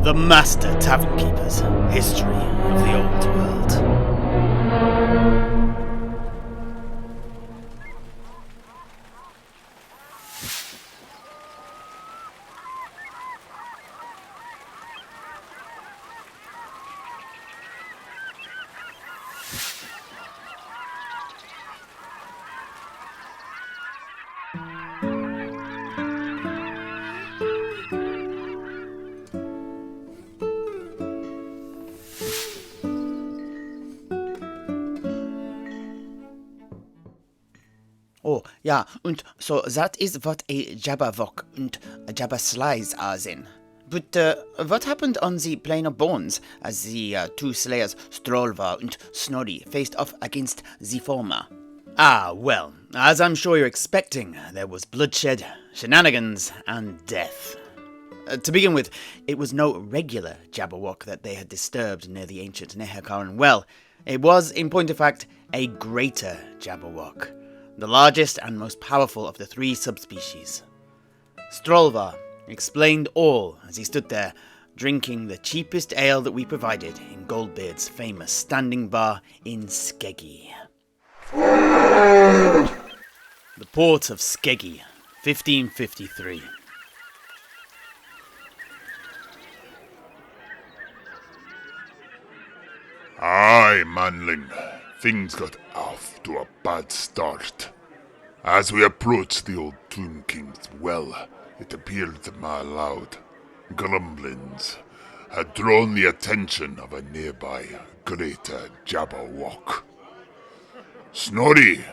The Master Tavern Keeper's History of the Old World. Oh, ja, und so that is what a Jabberwock and a Jabberslice are then. But what happened on the Plain of Bones as the two Slayers Strolvarr and Snorri faced off against the former? Ah, well, as I'm sure you're expecting, there was bloodshed, shenanigans, and death. To begin with, it was no regular Jabberwock that they had disturbed near the ancient Neherkaran well. It was, in point of fact, a Greater Jabberwock, the largest and most powerful of the three subspecies. Strolvarr explained all as he stood there, drinking the cheapest ale that we provided in Goldbeard's famous standing bar in Skeggy. The port of Skeggy, 1553. Aye, manling. Things got off to a bad start. As we approached the old Tomb King's well, it appeared that my loud grumblings had drawn the attention of a nearby Greater Jabberwock. Snorri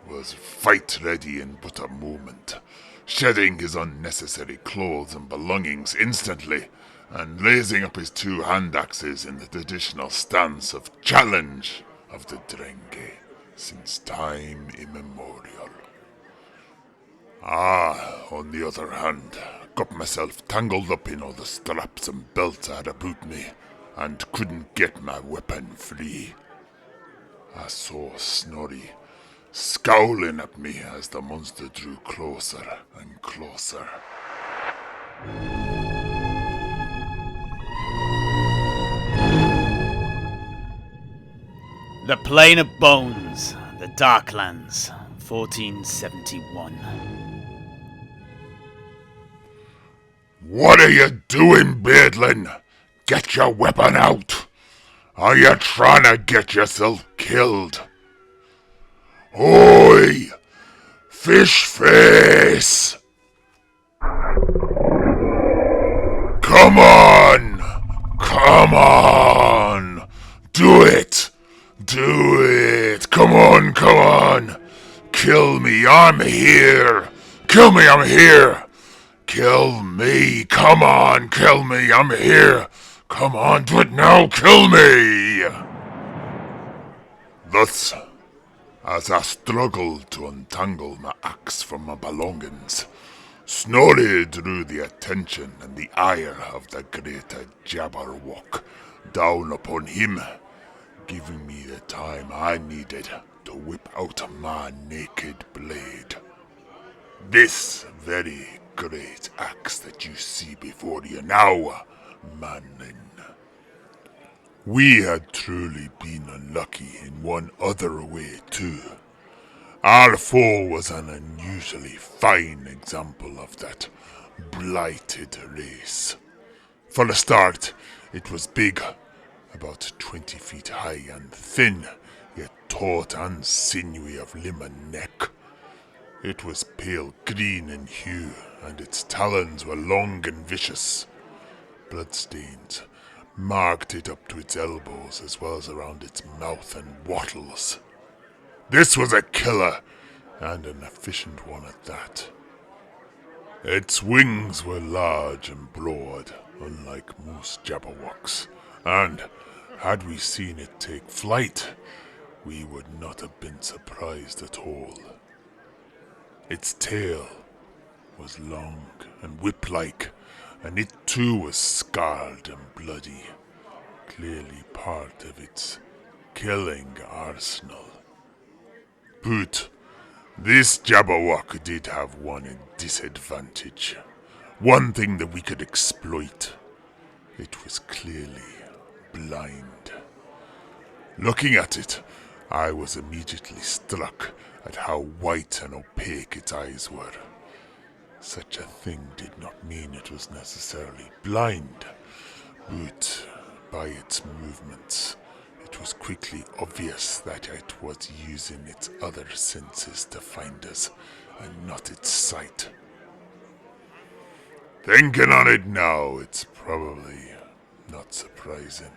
was fight ready in but a moment, shedding his unnecessary clothes and belongings instantly, and raising up his two hand axes in the traditional stance of challenge of the Drenge since time immemorial. On the other hand, got myself tangled up in all the straps and belts I had about me, and couldn't get my weapon free. I saw Snorri scowling at me as the monster drew closer and closer. The Plain of Bones, the Darklands, 1471. What are you doing, Beardlin? Get your weapon out! Are you trying to get yourself killed? Oi! Fish face! Come on! Come on! Do it! Do it! Come on, come on! Kill me, I'm here! Kill me, I'm here! Kill me! Come on, kill me, I'm here! Come on, do it now, kill me! Thus, as I struggled to untangle my axe from my belongings, Snorri drew the attention and the ire of the Greater Jabberwock down upon him, giving me the time I needed to whip out my naked blade. This very great axe that you see before you now, manling. We had truly been unlucky in one other way too. Our foe was an unusually fine example of that blighted race. For a start, it was big, about 20 feet high and thin, yet taut and sinewy of limb and neck. It was pale green in hue, and its talons were long and vicious. Bloodstains marked it up to its elbows as well as around its mouth and wattles. This was a killer, and an efficient one at that. Its wings were large and broad, unlike most Jabberwocks, and had we seen it take flight, we would not have been surprised at all. Its tail was long and whip-like, and it too was scarred and bloody, clearly part of its killing arsenal. But this Jabberwock did have one disadvantage, one thing that we could exploit. It was clearly blind. Looking at it, I was immediately struck at how white and opaque its eyes were. Such a thing did not mean it was necessarily blind, but by its movements, it was quickly obvious that it was using its other senses to find us, and not its sight. Thinking on it now, it's probably not surprising.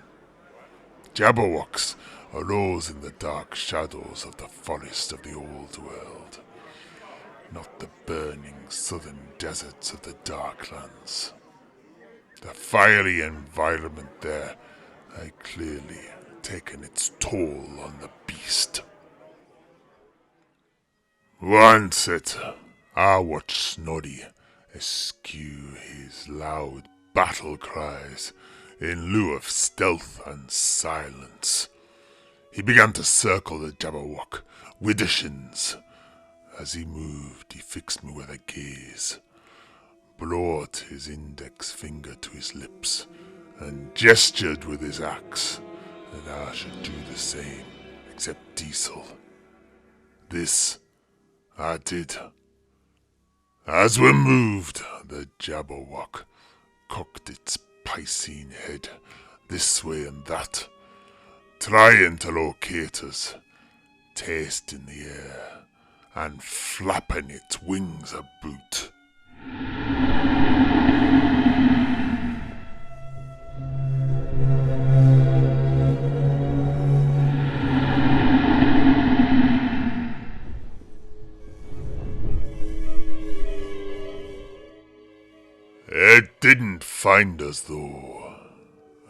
Jabberwocks arose in the dark shadows of the forest of the old world, not the burning southern deserts of the Darklands. The fiery environment there had clearly taken its toll on the beast. Once I watched Snorri eschew his loud battle cries in lieu of stealth and silence. He began to circle the Jabberwock widdershins. As he moved, he fixed me with a gaze, brought his index finger to his lips, and gestured with his axe that I should do the same, except Diesel. This I did. As we moved, the Jabberwock cocked its piscine head this way and that, trying to locate us, tasting the air, and flapping its wings about. It didn't find us though,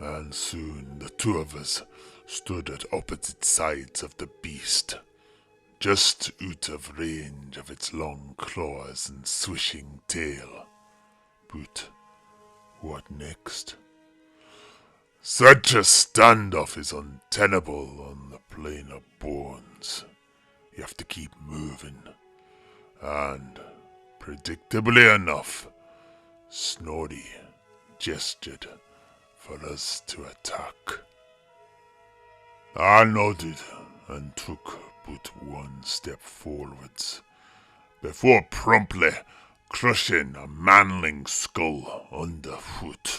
and soon the two of us stood at opposite sides of the beast, just out of range of its long claws and swishing tail. But what next? Such a standoff is untenable on the plane of bones. You have to keep moving, and predictably enough, Snorri gestured for us to attack. I nodded and took but one step forwards, before promptly crushing a manling skull underfoot.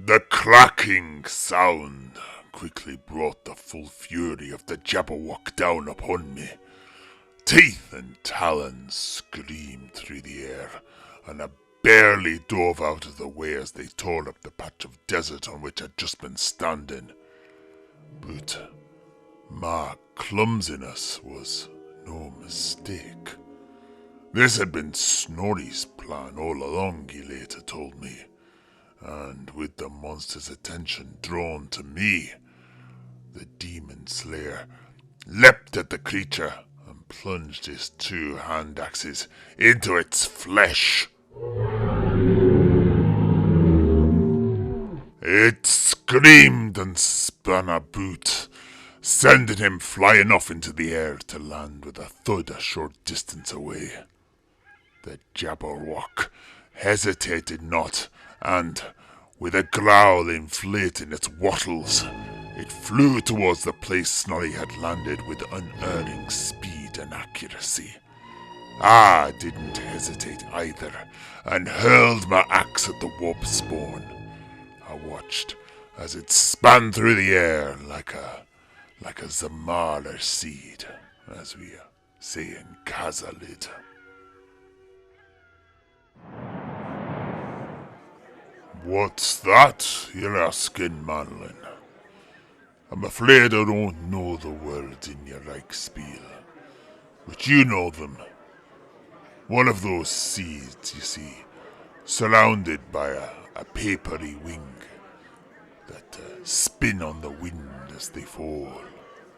The cracking sound quickly brought the full fury of the Jabberwock down upon me. Teeth and talons screamed through the air, and I barely dove out of the way as they tore up the patch of desert on which I'd just been standing. But my clumsiness was no mistake. This had been Snorri's plan all along, he later told me. And with the monster's attention drawn to me, the demon slayer leapt at the creature and plunged his two hand axes into its flesh. It screamed and spun about, sending him flying off into the air to land with a thud a short distance away. The Jabberwock hesitated not, and, with a growl inflating its wattles, it flew towards the place Snorri had landed with unerring speed and accuracy. I didn't hesitate either, and hurled my axe at the warp spawn. I watched as it span through the air like a Zamara seed, as we say in Kazalid. What's that, you're asking, Manlin? I'm afraid I don't know the words in your Reichspiel, but you know them. One of those seeds, you see, surrounded by a papery wing that spin on the wind as they fall.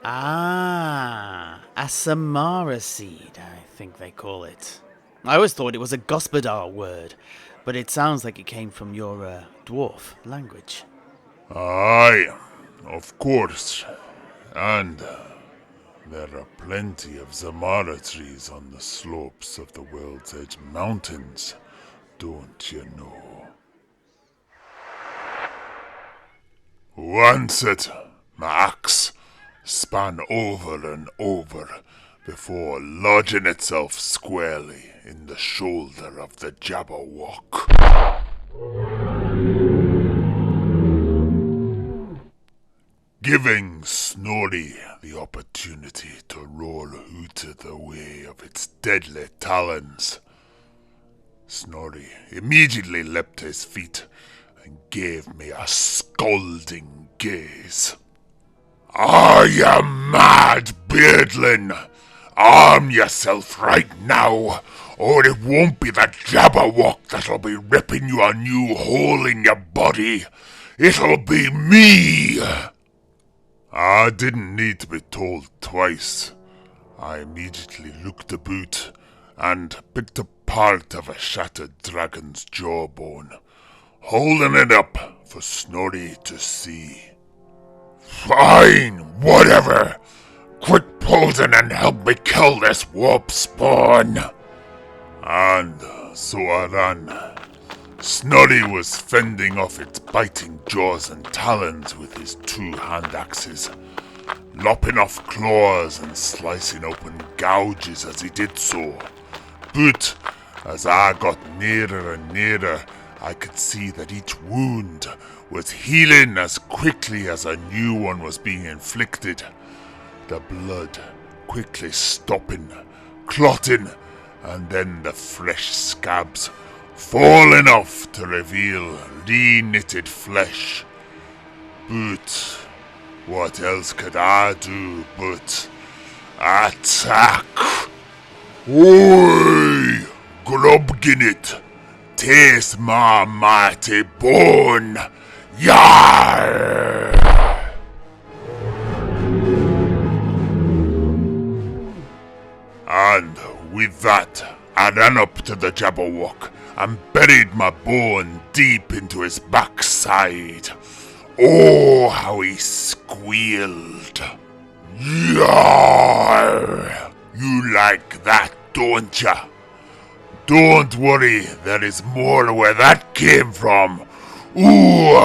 Ah, a Samara seed, I think they call it. I always thought it was a Gospodar word, But it sounds like it came from your dwarf language. Aye, of course. And there are plenty of Zamara trees on the slopes of the World's Edge Mountains, don't you know? Once it, my axe span over and over before lodging itself squarely in the shoulder of the Jabberwock. Giving Snorri the opportunity to roll Hooter the way of its deadly talons. Snorri immediately leapt to his feet and gave me a scalding gaze. Are you mad, Beardlin? Arm yourself right now, or it won't be the Jabberwock that'll be ripping you a new hole in your body. It'll be me! I didn't need to be told twice. I immediately looked about and picked up part of a shattered dragon's jawbone, holding it up for Snorri to see. Fine, whatever. Quit posing and help me kill this warp spawn. And so I ran. Snorri was fending off its biting jaws and talons with his 2 hand axes, lopping off claws and slicing open gouges as he did so. But as I got nearer and nearer, I could see that each wound was healing as quickly as a new one was being inflicted. The blood quickly stopping, clotting, and then the fresh scabs falling off to reveal re-knitted flesh. But what else could I do but attack? Oi, Grubginit, taste my mighty bone! Yarr! And with that, I ran up to the Jabberwock and buried my bone deep into his backside. Oh, how he squealed. Yarr! You like that, don't ya? Don't worry, there is more where that came from. Ooh!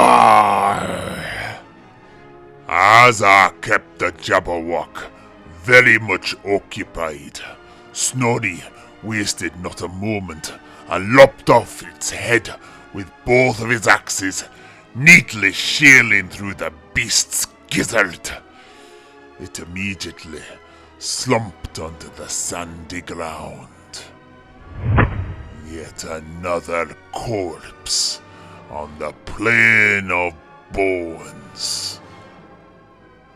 As I kept the Jabberwock very much occupied, Snorri wasted not a moment and lopped off its head with both of his axes, neatly shailing through the beast's gizzard. It immediately slumped onto the sandy ground. Yet another corpse on the plain of bones.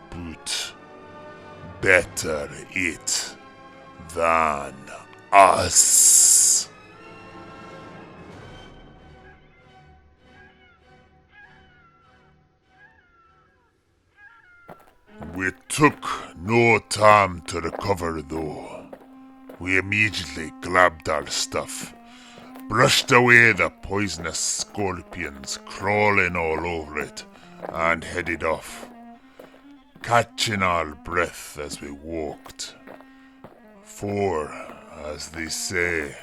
But better it than us. We took no time to recover though. We immediately grabbed our stuff, brushed away the poisonous scorpions crawling all over it, and headed off, catching our breath as we walked. For, as they say,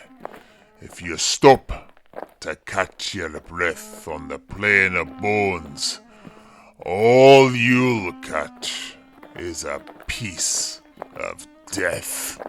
if you stop to catch your breath on the plain of bones, all you'll catch is a piece of death.